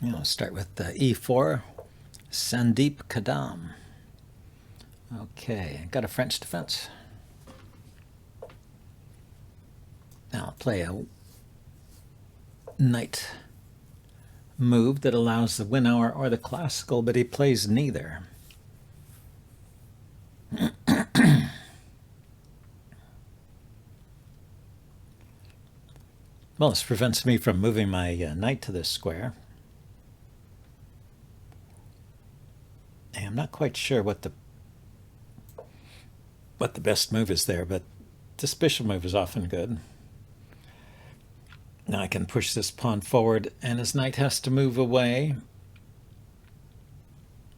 I'll start with e4, Sandeep Kadam. Okay, got a French defense. Now I'll play a knight move that allows the Winnower or the classical, but he plays neither. Well, this prevents me from moving my knight to this square. And I'm not quite sure what the best move is there, but this bishop move is often good. Now I can push this pawn forward, and his knight has to move away.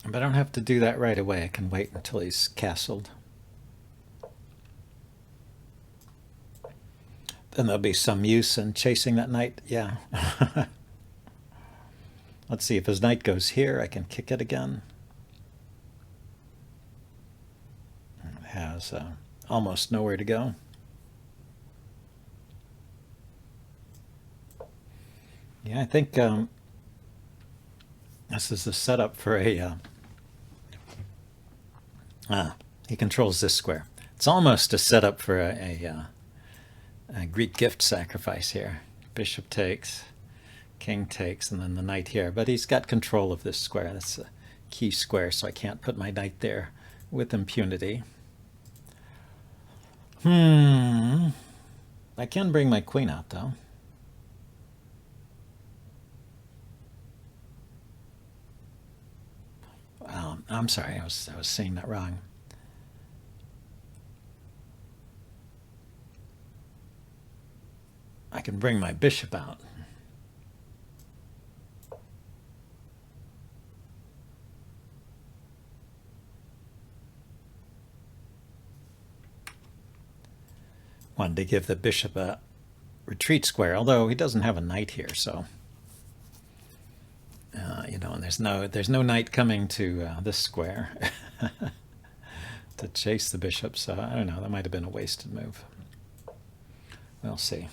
But I don't have to do that right away. I can wait until he's castled. Then there'll be some use in chasing that knight. Yeah. Let's see, if his knight goes here, I can kick it again. It has almost nowhere to go. Yeah, I think this is the setup for a... he controls this square. It's almost a setup for a Greek gift sacrifice here. Bishop takes, king takes, and then the knight here. But he's got control of this square. That's a key square, so I can't put my knight there with impunity. I can bring my queen out, though. I'm sorry, I was saying that wrong. I can bring my bishop out. Wanted to give the bishop a retreat square, although he doesn't have a knight here, so and there's no knight coming to this square to chase the bishop, so I don't know, that might have been a wasted move. We'll see.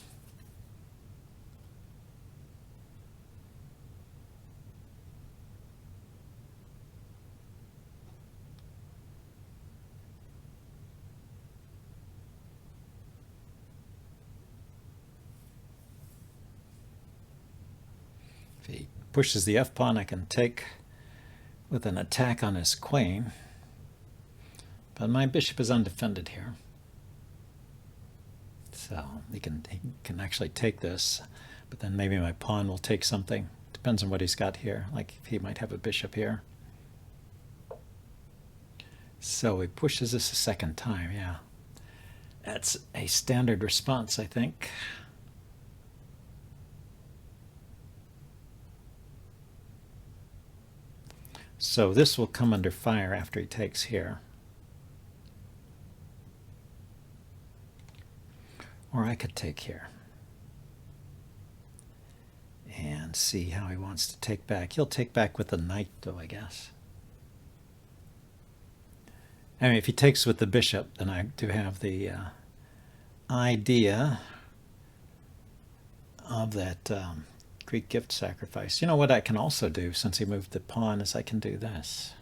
If he pushes the f-pawn, I can take with an attack on his queen. But my bishop is undefended here. So he can actually take this, but then maybe my pawn will take something. Depends on what he's got here. Like if he might have a bishop here. So he pushes this a second time, yeah. That's a standard response, I think. So this will come under fire after he takes here. Or I could take here and see how he wants to take back. He'll take back with the knight, though, I guess. I mean, if he takes with the bishop, then I do have the idea of that Greek gift sacrifice. You know what I can also do, since he moved the pawn, is I can do this.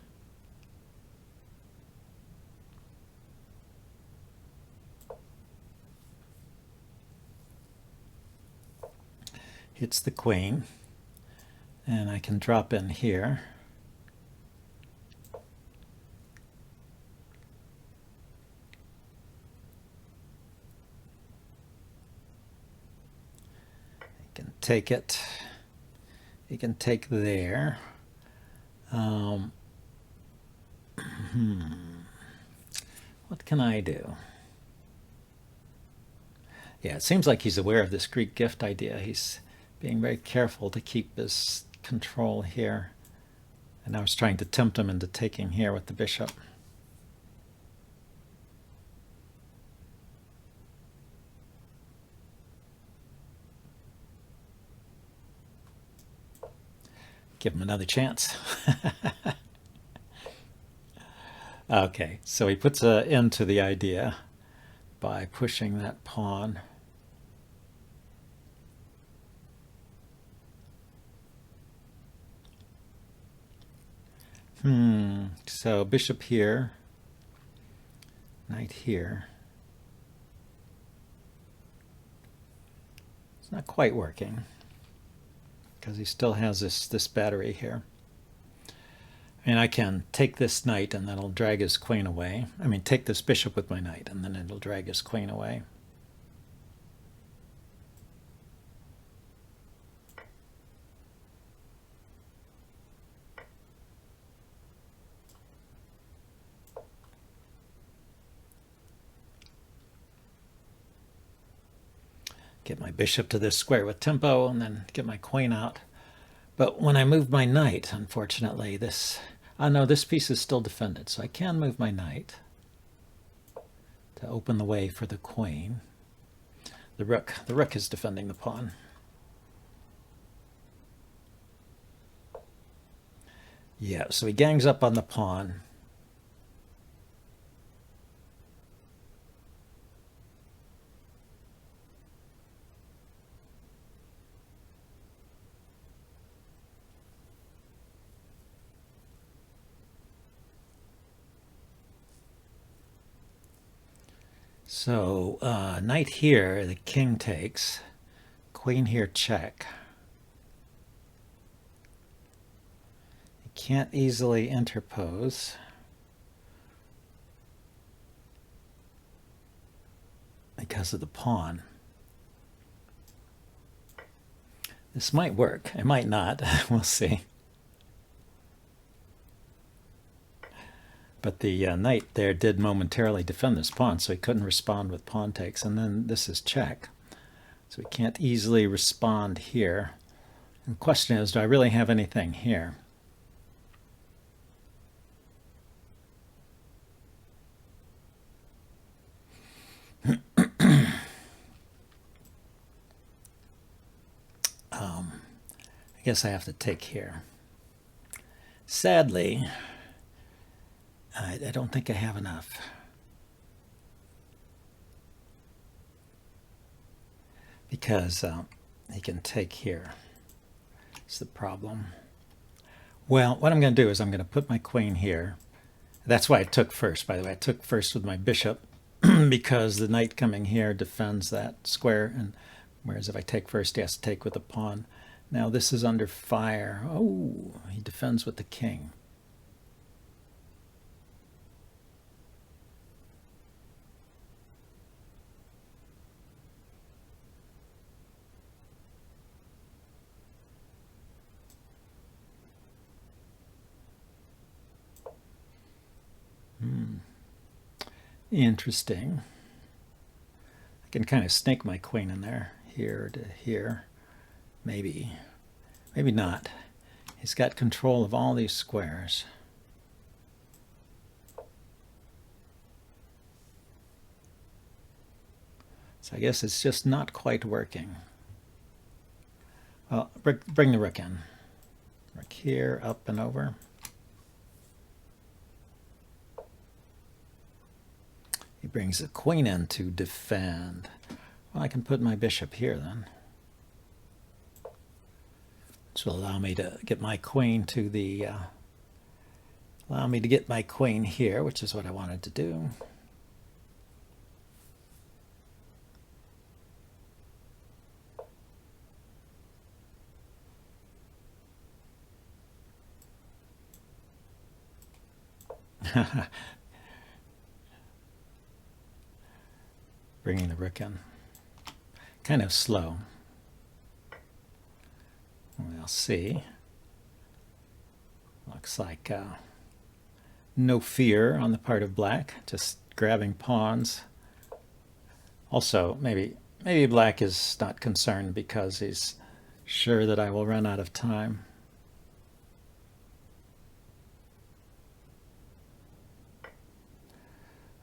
Hits the queen, and I can drop in here. He can take it. He can take there. What can I do? Yeah, it seems like he's aware of this Greek gift idea. He's being very careful to keep his control here. And I was trying to tempt him into taking here with the bishop. Give him another chance. Okay, so he puts an end to the idea by pushing that pawn. So bishop here, knight here. It's not quite working because he still has this battery here. And I can take this knight and that'll drag his queen away. I mean, take this bishop with my knight and then it'll drag his queen away. Get my bishop to this square with tempo and then get my queen out. But when I move my knight, unfortunately, this piece is still defended, so I can move my knight to open the way for the queen. The rook is defending the pawn. Yeah, so he gangs up on the pawn. So knight here, the king takes, queen here, check. He can't easily interpose because of the pawn. This might work. It might not. We'll see. But the knight there did momentarily defend this pawn, so he couldn't respond with pawn takes. And then this is check. So he can't easily respond here. And the question is, do I really have anything here? I guess I have to take here. Sadly, I don't think I have enough. Because he can take here. That's the problem. Well, what I'm going to do is I'm going to put my queen here. That's why I took first, by the way. I took first with my bishop because the knight coming here defends that square, and whereas if I take first, he has to take with the pawn. Now this is under fire. Oh, he defends with the king. Interesting. I can kind of snake my queen in there, here to here. Maybe. Maybe not. He's got control of all these squares. So I guess it's just not quite working. Well, bring the rook in. Rook here, up and over. He brings the queen in to defend. Well, I can put my bishop here then. Which will allow me to get my queen to the... allow me to get my queen here, which is what I wanted to do. Bringing the rook in. Kind of slow. We'll see. Looks like no fear on the part of black, just grabbing pawns. Also, maybe black is not concerned because he's sure that I will run out of time.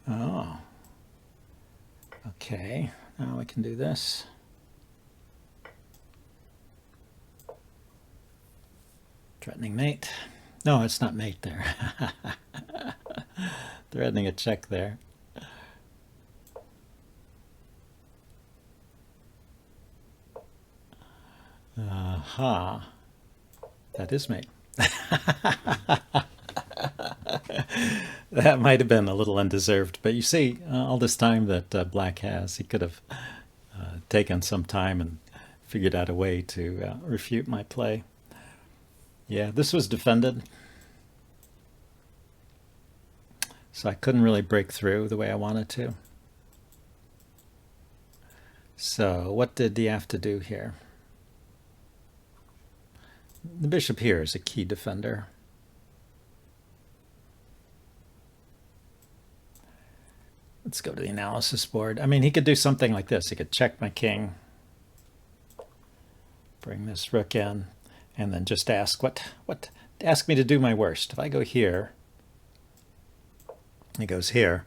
Oh. Okay, now we can do this. Threatening mate. No, it's not mate there. Threatening a check there. Aha. That is mate. That might have been a little undeserved, but you see, all this time that Black has, he could have taken some time and figured out a way to refute my play. Yeah, this was defended, so I couldn't really break through the way I wanted to. So what did he have to do here? The bishop here is a key defender. Let's go to the analysis board. I mean, he could do something like this. He could check my king, bring this rook in, and then just ask ask me to do my worst. If I go here, he goes here.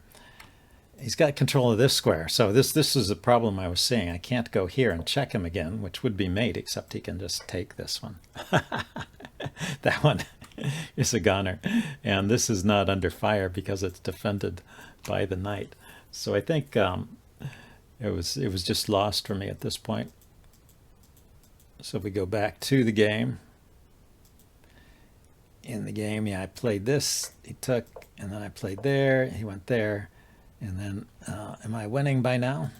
He's got control of this square. So this is a problem I was seeing. I can't go here and check him again, which would be mate, except he can just take this one. That one is a goner. And this is not under fire because it's defended by the knight. So I think it was just lost for me at this point. So we go back to the game. In the game, yeah, I played this. He took, and then I played there. He went there. And then, am I winning by now?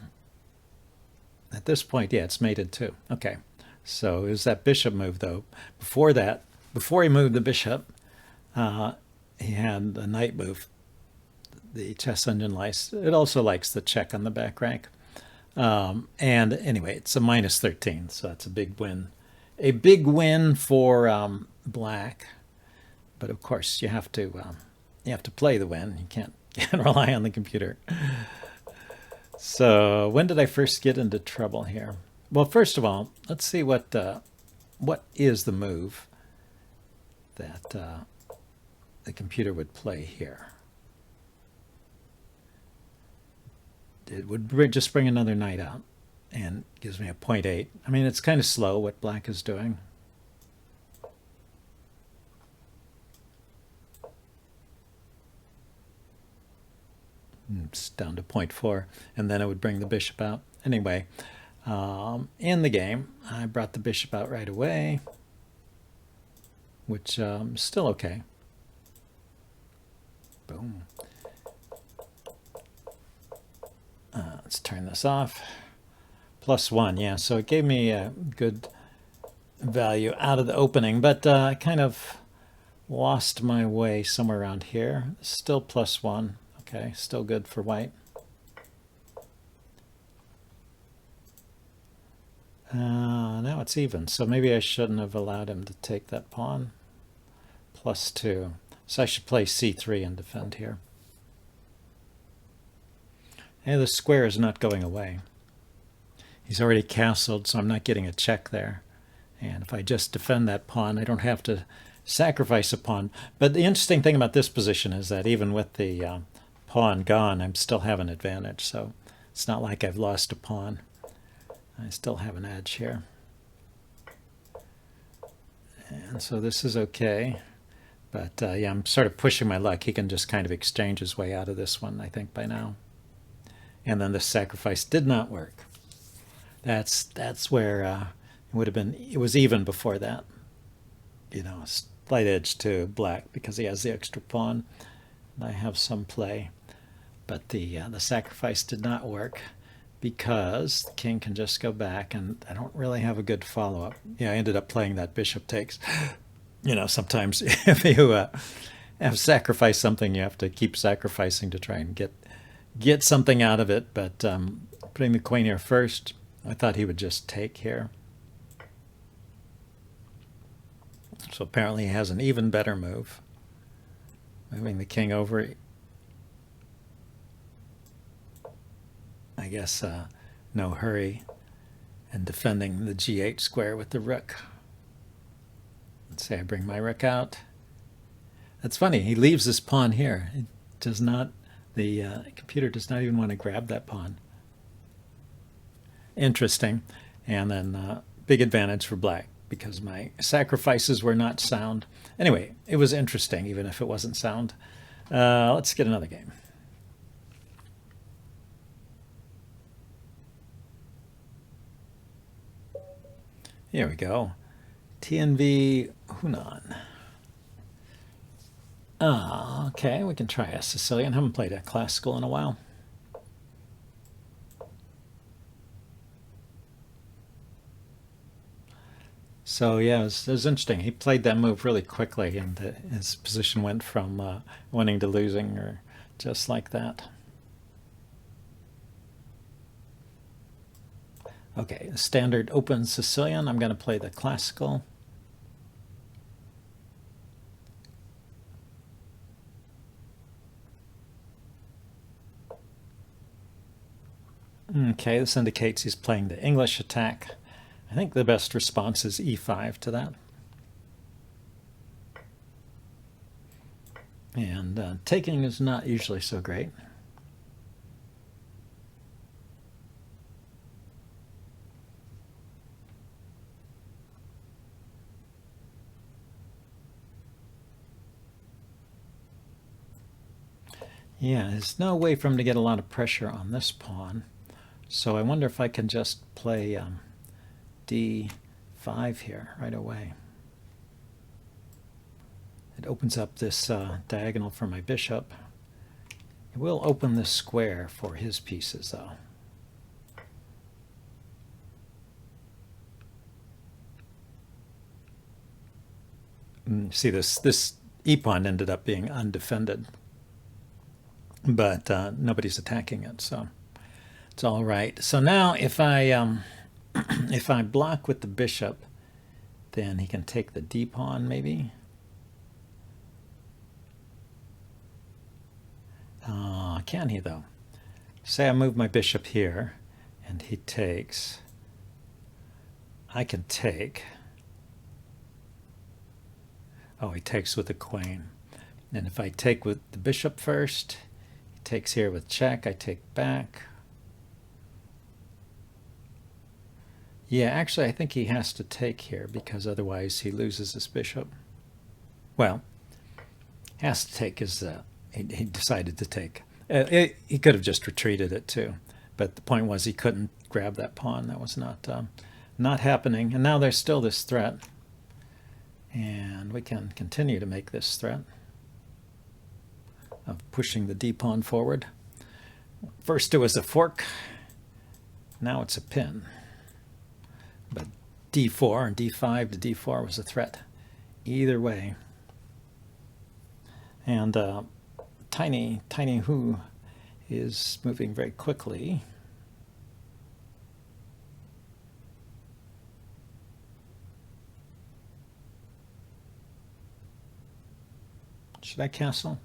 At this point, yeah, it's mated too. Okay, so it was that bishop move, though. Before that, before he moved the bishop, he had the knight move. The chess engine likes, it also likes the check on the back rank. And anyway, it's a -13, so that's a big win. A big win for Black, but of course you have to play the win. You can't rely on the computer. So when did I first get into trouble here? Well, first of all, let's see what is the move that the computer would play here. It would just bring another knight out and gives me a 0.8. I mean, it's kind of slow what Black is doing. It's down to 0.4, and then it would bring the bishop out. Anyway, in the game, I brought the bishop out right away, which is still okay. Boom. Let's turn this off. +1, yeah, so it gave me a good value out of the opening, but I kind of lost my way somewhere around here. Still +1. Okay, still good for white. Now it's even, so maybe I shouldn't have allowed him to take that pawn. +2. So I should play c3 and defend here. And the square is not going away. He's already castled, so I'm not getting a check there. And if I just defend that pawn, I don't have to sacrifice a pawn. But the interesting thing about this position is that even with the pawn gone, I'm still have an advantage. So it's not like I've lost a pawn. I still have an edge here. And so this is okay. But yeah, I'm sort of pushing my luck. He can just kind of exchange his way out of this one, I think, by now. And then the sacrifice did not work. That's where it would have been, it was even before that. You know, a slight edge to Black because he has the extra pawn. And I have some play. But the sacrifice did not work because the king can just go back, and I don't really have a good follow-up. Yeah, I ended up playing that bishop takes. You know, sometimes if you have sacrificed something, you have to keep sacrificing to try and get something out of it. But putting the queen here first, I thought he would just take here. So apparently he has an even better move. Moving the king over. I guess no hurry. And defending the g8 square with the rook. Let's say I bring my rook out. That's funny. He leaves this pawn here. It does not. The computer does not even want to grab that pawn. Interesting. And then big advantage for Black because my sacrifices were not sound. Anyway, it was interesting even if it wasn't sound. Let's get another game. Here we go. TNV Hunan. Okay, we can try a Sicilian. Haven't played a classical in a while. So yeah, it was interesting. He played that move really quickly, and his position went from winning to losing, or just like that. Okay, standard open Sicilian. I'm going to play the classical. Okay, this indicates he's playing the English attack. I think the best response is e5 to that. And taking is not usually so great. Yeah, there's no way for him to get a lot of pressure on this pawn. So I wonder if I can just play d5 here right away. It opens up this diagonal for my bishop. It will open this square for his pieces, though. See, this e-pawn ended up being undefended, but nobody's attacking it, so it's all right. So now if I if I block with the bishop, then he can take the d-pawn maybe. Can he though? Say I move my bishop here and he takes. I can take. Oh, he takes with the queen. And if I take with the bishop first, he takes here with check, I take back. Yeah, actually I think he has to take here because otherwise he loses his bishop. Well, has to take is he decided to take. He could have just retreated it too, but the point was he couldn't grab that pawn. That was not happening. And now there's still this threat, and we can continue to make this threat of pushing the d-pawn forward. First it was a fork, now it's a pin. But d4 and d5 to d4 was a threat either way. And Tiny Who is moving very quickly. Should I castle?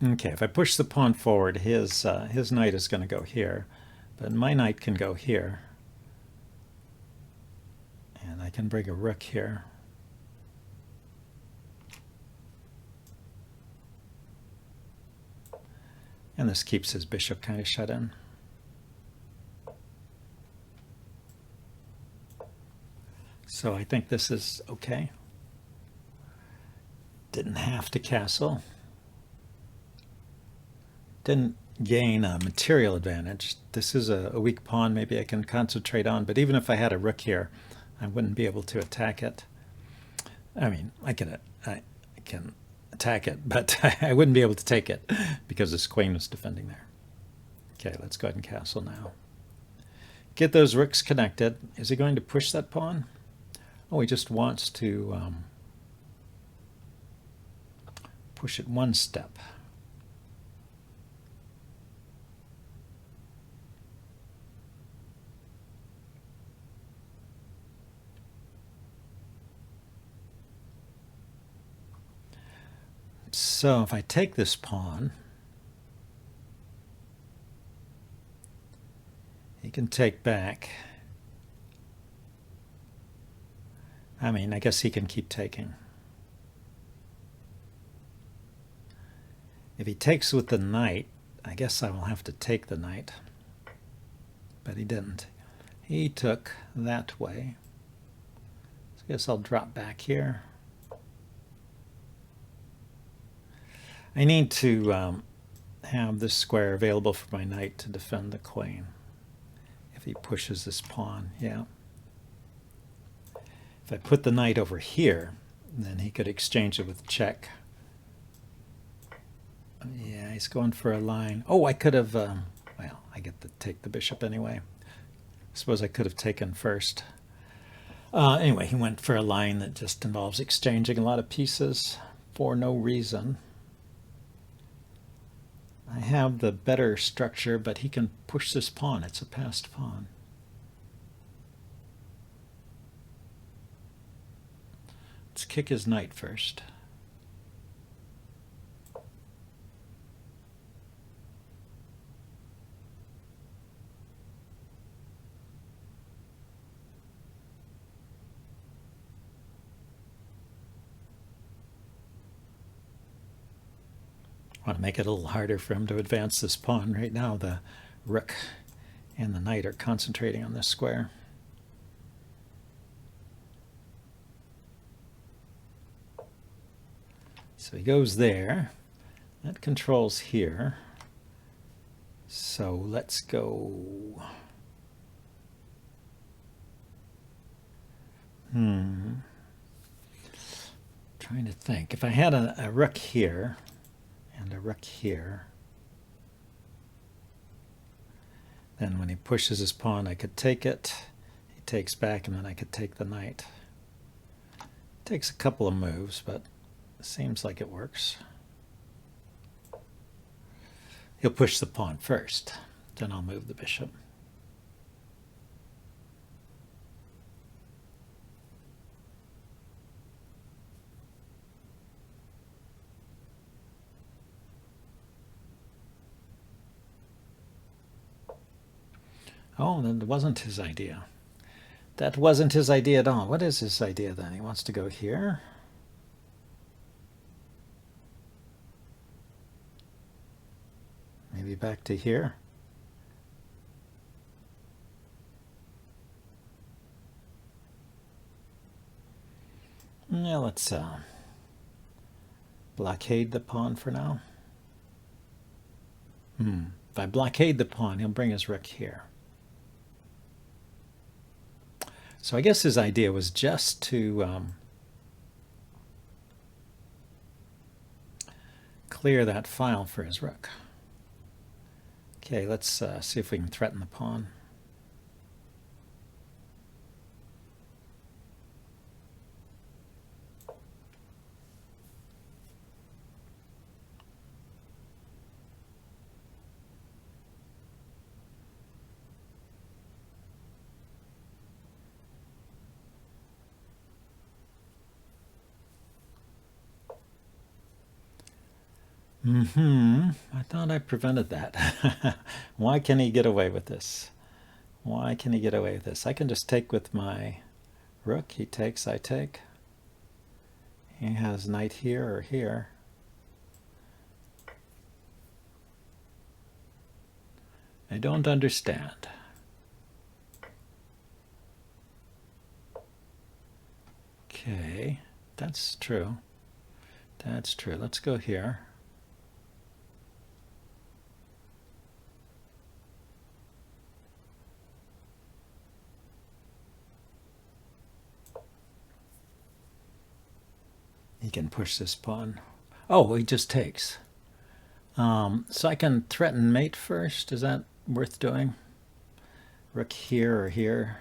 Okay, if I push the pawn forward, his knight is going to go here, but my knight can go here, and I can bring a rook here. And this keeps his bishop kind of shut in. So I think this is okay. Didn't have to castle. Didn't gain a material advantage. This is a weak pawn maybe I can concentrate on, but even if I had a rook here, I wouldn't be able to attack it. I mean, I can attack it, but I wouldn't be able to take it because this queen was defending there. Okay, let's go ahead and castle now. Get those rooks connected. Is he going to push that pawn? Oh, he just wants to push it one step. So if I take this pawn, he can take back. I mean, I guess he can keep taking. If he takes with the knight, I guess I will have to take the knight. But he didn't. He took that way. So I guess I'll drop back here. I need to have this square available for my knight to defend the queen. he pushes this pawn, yeah. If I put the knight over here, then he could exchange it with check. Yeah, he's going for a line. Oh, I could have, well, I get to take the bishop anyway. I suppose I could have taken first. Anyway, he went for a line that just involves exchanging a lot of pieces for no reason. I have the better structure, but he can push this pawn. It's a passed pawn. Let's kick his knight first. I want to make it a little harder for him to advance this pawn. Right now the rook and the knight are concentrating on this square. So he goes there. That controls here. So let's go. Trying to think. If I had a rook here and a rook here, then when he pushes his pawn, I could take it. He takes back, and then I could take the knight. Takes a couple of moves, but it seems like it works. He'll push the pawn first, then I'll move the bishop. Oh, that wasn't his idea. That wasn't his idea at all. What is his idea then? He wants to go here. Maybe back to here. Yeah, let's blockade the pawn for now. If I blockade the pawn, he'll bring his rook here. So I guess his idea was just to clear that file for his rook. Okay, let's see if we can threaten the pawn. I thought I prevented that. Why can he get away with this? Why can he get away with this? I can just take with my rook. He takes, I take. He has knight here or here. I don't understand. Okay, that's true. That's true. Let's go here. He can push this pawn. Oh, he just takes. So I can threaten mate first. Is that worth doing? Rook here or here.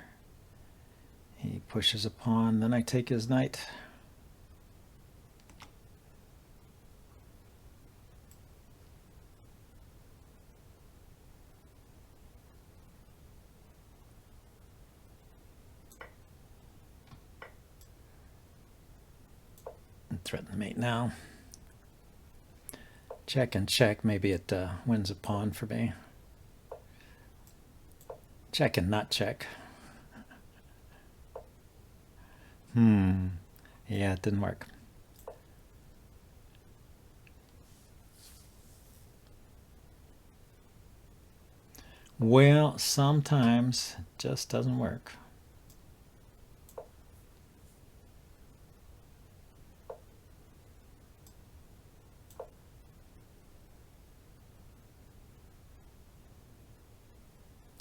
He pushes a pawn. Then I take his knight. Threaten the mate now. Check and check. Maybe it wins a pawn for me. Check and not check. Yeah, it didn't work. Well, sometimes it just doesn't work.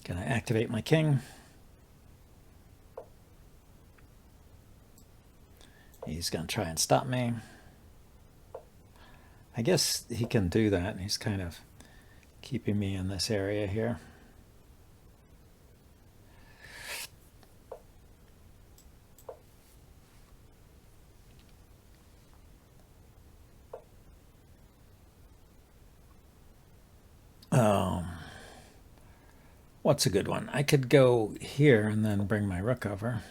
Gonna activate my king. He's gonna try and stop me. I guess he can do that. He's kind of keeping me in this area here. What's a good one? I could go here and then bring my rook over.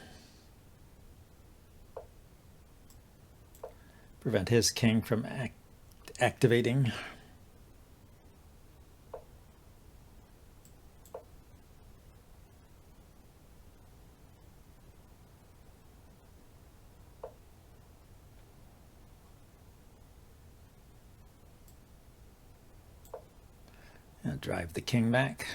Prevent his king from activating. And drive the king back.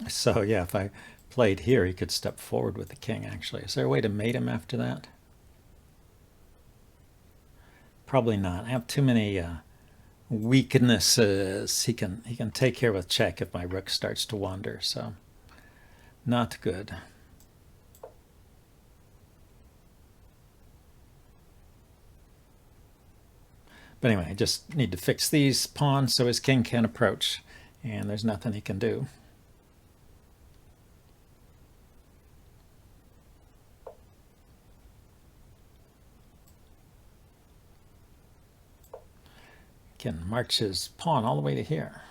So yeah, if I played here, he could step forward with the king, actually. Is there a way to mate him after that? Probably not. I have too many weaknesses. He can take care with check if my rook starts to wander, so not good. But anyway, I just need to fix these pawns so his king can't approach, and there's nothing he can do. Can march his pawn all the way to here.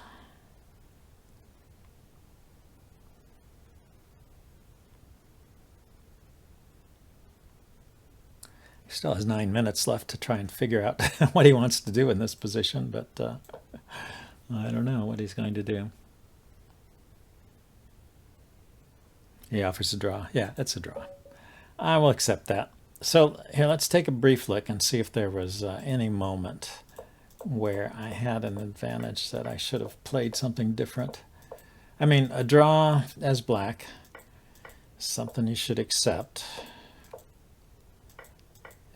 He still has 9 minutes left to try and figure out what he wants to do in this position, but I don't know what he's going to do. He offers a draw. Yeah, it's a draw. I will accept that. So here, let's take a brief look and see if there was any moment where I had an advantage that I should have played something different. I mean, a draw as black is something you should accept.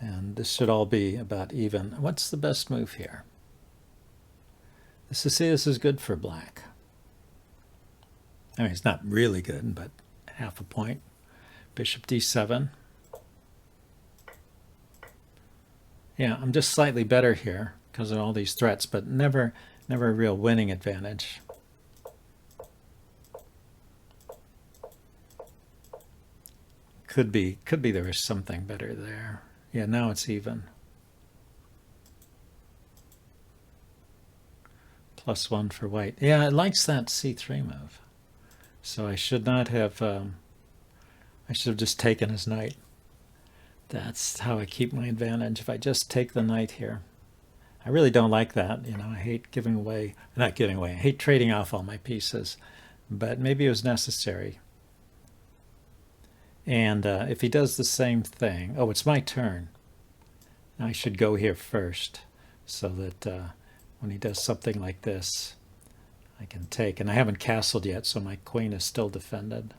And this should all be about even. What's the best move here? This is good for black. I mean, it's not really good, but half a point. Bishop d7. Yeah, I'm just slightly better here because of all these threats, but never a real winning advantage. Could be there was something better there. Yeah, now it's even. +1 for white. Yeah, it likes that c3 move. So I should not have, I should have just taken his knight. That's how I keep my advantage. If I just take the knight here. I really don't like that. You know, I hate giving away, not giving away, I hate trading off all my pieces. But maybe it was necessary. And if he does the same thing, oh, it's my turn. I should go here first so that when he does something like this, I can take. And I haven't castled yet, so my queen is still defended.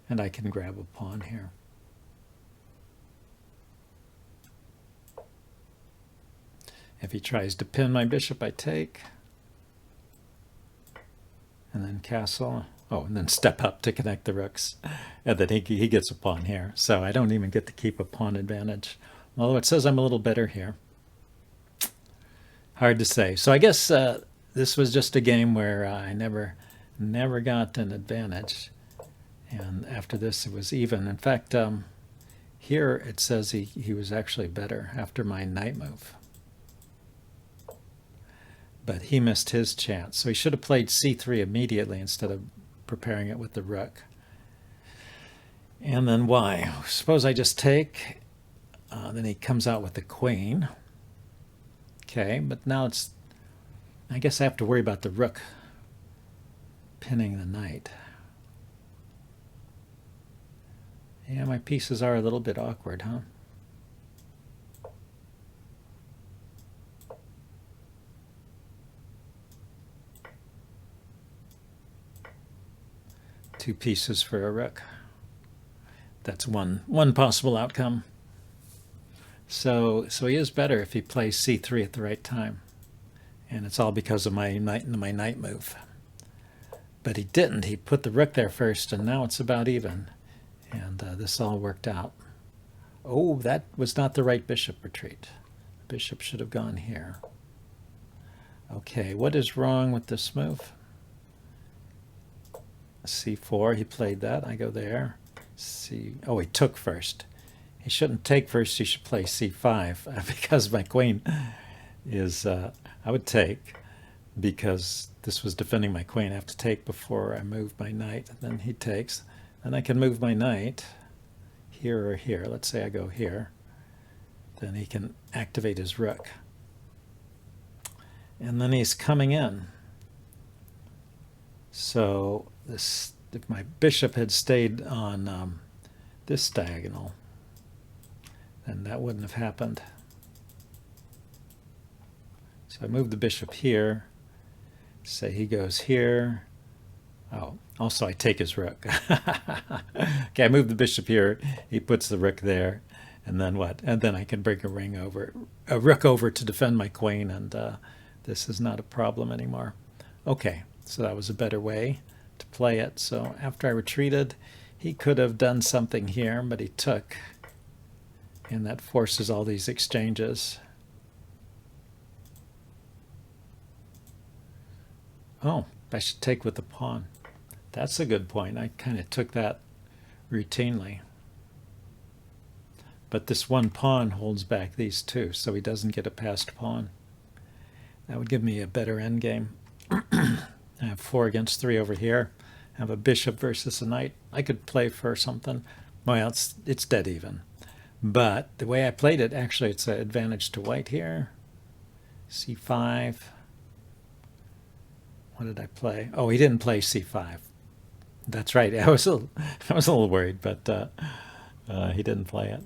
And I can grab a pawn here. If he tries to pin my bishop, I take. And then castle. Oh, and then step up to connect the rooks. And then he gets a pawn here. So I don't even get to keep a pawn advantage. Although it says I'm a little better here. Hard to say. So I guess this was just a game where I never got an advantage. And after this, it was even. In fact, here it says he was actually better after my knight move. But he missed his chance. So he should have played c3 immediately instead of preparing it with the rook. And then why? Suppose I just take. Then he comes out with the queen. Okay, but now it's. I guess I have to worry about the rook pinning the knight. Yeah, my pieces are a little bit awkward, huh? Two pieces for a rook. That's one possible outcome. So he is better if he plays c3 at the right time, and it's all because of my knight move. But he didn't. He put the rook there first, and now it's about even, and this all worked out. Oh, that was not the right bishop retreat. Bishop should have gone here. Okay, what is wrong with this move? c4, he played that. I go there. Oh, he took first. He shouldn't take first. He should play c5 because my queen is, I would take because this was defending my queen. I have to take before I move my knight. And then he takes. And I can move my knight here or here. Let's say I go here. Then he can activate his rook. And then he's coming in. So this, if my bishop had stayed on this diagonal, then that wouldn't have happened. So I move the bishop here. Say he goes here. Oh, also I take his rook. Okay, I move the bishop here. He puts the rook there. And then what? And then I can bring a rook over to defend my queen, and this is not a problem anymore. Okay, so that was a better way to play it. So after I retreated, he could have done something here, but he took. And that forces all these exchanges. Oh, I should take with the pawn. That's a good point. I kind of took that routinely. But this one pawn holds back these two, so he doesn't get a passed pawn. That would give me a better endgame. I have 4 against 3 over here. I have a bishop versus a knight. I could play for something. Well, it's dead even. But the way I played it, actually, it's an advantage to white here. c5. What did I play? Oh, he didn't play c5. That's right. I was a little worried, but he didn't play it.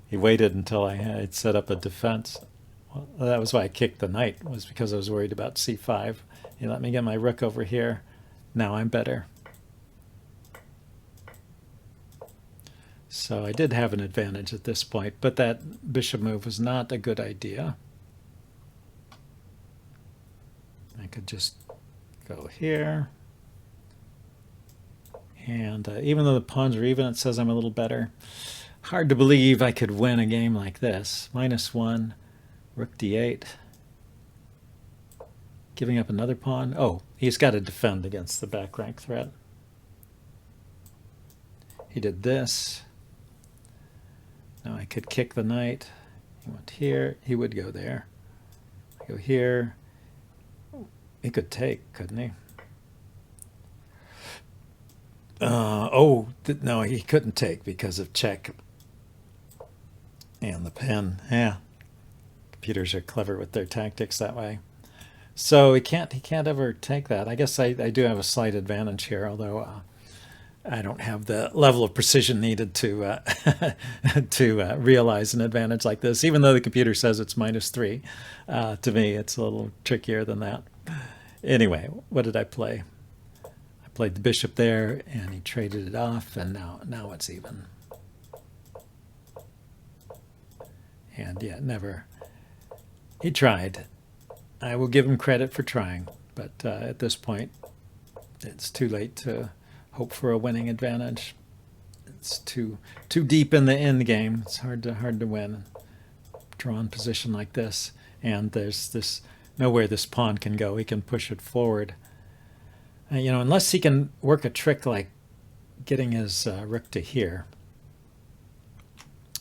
He waited until I had set up a defense. Well, that was why I kicked the knight, was because I was worried about c5. He let me get my rook over here. Now I'm better. So I did have an advantage at this point, but that bishop move was not a good idea. I could just go here. And even though the pawns are even, it says I'm a little better. Hard to believe I could win a game like this. -1, rook d8. Giving up another pawn. Oh, he's got to defend against the back rank threat. He did this. Now I could kick the knight. He went here. He would go there. I go here. He could take, couldn't he? No, he couldn't take because of check. And the pen. Yeah. Computers are clever with their tactics that way. So he can't ever take that. I guess I do have a slight advantage here, although I don't have the level of precision needed to to realize an advantage like this. Even though the computer says it's -3, to me it's a little trickier than that. Anyway, what did I play? I played the bishop there, and he traded it off, and now it's even. And yeah, never. He tried. I will give him credit for trying, but at this point, it's too late to hope for a winning advantage. It's too deep in the end game. It's hard to win. Drawn position like this, and there's this nowhere this pawn can go. He can push it forward. Unless he can work a trick like getting his rook to here.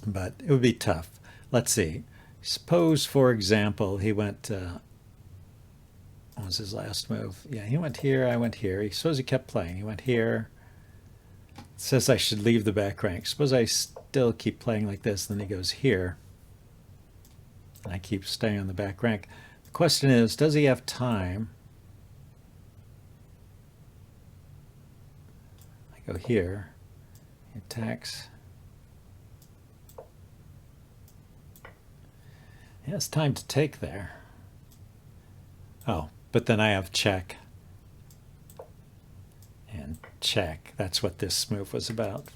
But it would be tough. Let's see. Suppose, for example, he went. What was his last move? Yeah, he went here. I went here. Suppose he kept playing. He went here. It says I should leave the back rank. Suppose I still keep playing like this. Then he goes here. And I keep staying on the back rank. The question is, does he have time? I go here. He attacks. He has time to take there. Oh, but then I have check. And check. That's what this move was about.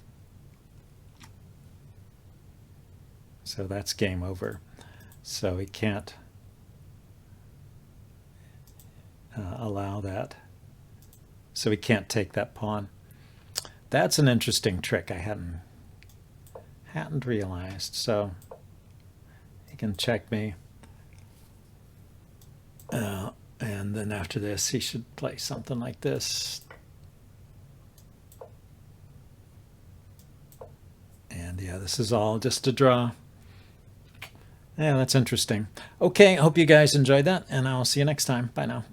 So that's game over. So he can't allow that. So he can't take that pawn. That's an interesting trick I hadn't realized. So he can check me. And then after this, he should play something like this. And yeah, this is all just a draw. Yeah, that's interesting. Okay, I hope you guys enjoyed that, and I'll see you next time. Bye now.